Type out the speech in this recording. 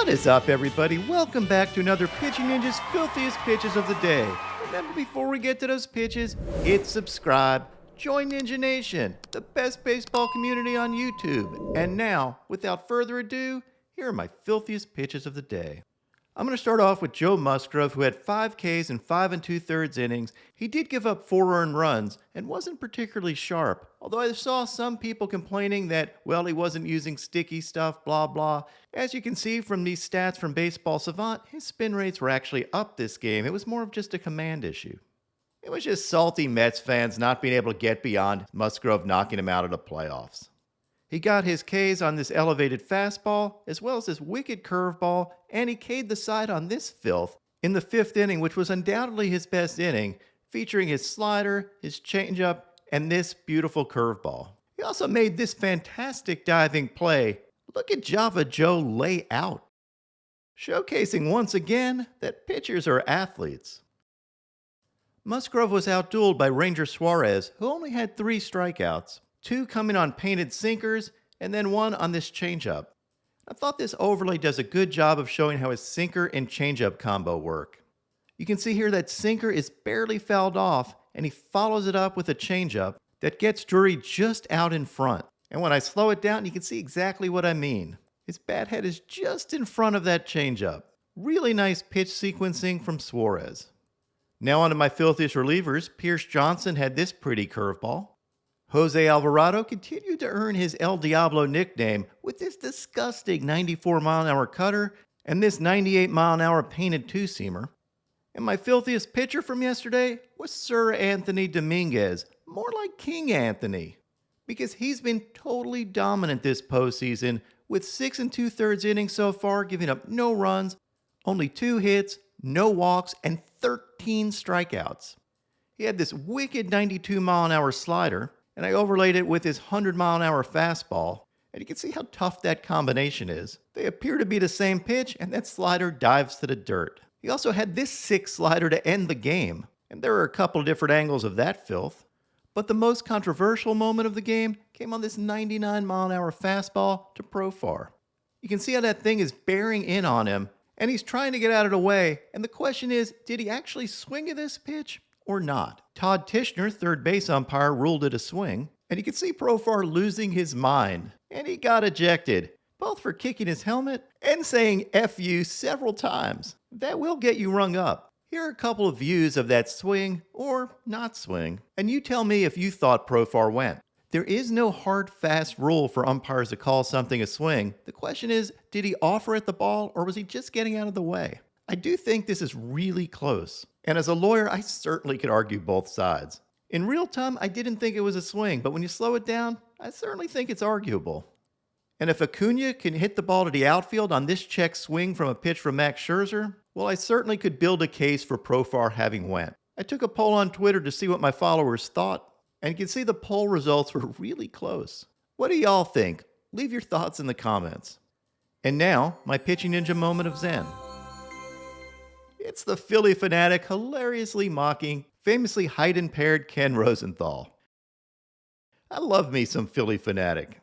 What is up, everybody? Welcome back to another Pitching Ninja's Filthiest Pitches of the Day. Remember, before we get to those pitches, hit subscribe, join Ninja Nation, the best baseball community on YouTube. And now, without further ado, here are my filthiest pitches of the day. I'm going to start off with Joe Musgrove, who had 5 Ks in 5 2/3 innings. He did give up 4 earned runs and wasn't particularly sharp, although I saw some people complaining that, well, he wasn't using sticky stuff, blah, blah. As you can see from these stats from Baseball Savant, his spin rates were actually up this game. It was more of just a command issue. It was just salty Mets fans not being able to get beyond Musgrove knocking him out of the playoffs. He got his Ks on this elevated fastball, as well as this wicked curveball, and he K'd the side on this filth in the 5th inning, which was undoubtedly his best inning, featuring his slider, his changeup, and this beautiful curveball. He also made this fantastic diving play. Look at Java Joe lay out, showcasing once again that pitchers are athletes. Musgrove was outdueled by Ranger Suarez, who only had 3 strikeouts. 2 coming on painted sinkers, and then 1 on this changeup. I thought this overlay does a good job of showing how his sinker and changeup combo work. You can see here that sinker is barely fouled off, and he follows it up with a changeup that gets Drury just out in front. And when I slow it down, you can see exactly what I mean. His bat head is just in front of that changeup. Really nice pitch sequencing from Suarez. Now on to my filthiest relievers. Pierce Johnson had this pretty curveball. Jose Alvarado continued to earn his El Diablo nickname with this disgusting 94-mile-an-hour cutter and this 98-mile-an-hour painted two-seamer. And my filthiest pitcher from yesterday was Seranthony Dominguez, more like King Anthony, because he's been totally dominant this postseason with 6 2/3 innings so far, giving up no runs, only 2 hits, no walks, and 13 strikeouts. He had this wicked 92-mile-an-hour slider, and I overlaid it with his 100-mile-an-hour fastball, and you can see how tough that combination is. They appear to be the same pitch, and that slider dives to the dirt. He also had this sick slider to end the game, and there are a couple different angles of that filth. But the most controversial moment of the game came on this 99-mile-an-hour fastball to Profar. You can see how that thing is bearing in on him, and he's trying to get out of the way, and the question is, did he actually swing at this pitch or not? Todd Tishner, third base umpire, ruled it a swing, and you can see Profar losing his mind, and he got ejected, both for kicking his helmet and saying F you several times. That will get you rung up. Here are a couple of views of that swing or not swing, and you tell me if you thought Profar went. There is no hard, fast rule for umpires to call something a swing. The question is, did he offer at the ball or was he just getting out of the way? I do think this is really close. And as a lawyer, I certainly could argue both sides. In real time, I didn't think it was a swing, but when you slow it down, I certainly think it's arguable. And if Acuna can hit the ball to the outfield on this check swing from a pitch from Max Scherzer, well, I certainly could build a case for Profar having went. I took a poll on Twitter to see what my followers thought, and you can see the poll results were really close. What do y'all think? Leave your thoughts in the comments. And now, my Pitching Ninja moment of Zen. It's the Philly fanatic hilariously mocking famously height-impaired Ken Rosenthal. I love me some Philly fanatic.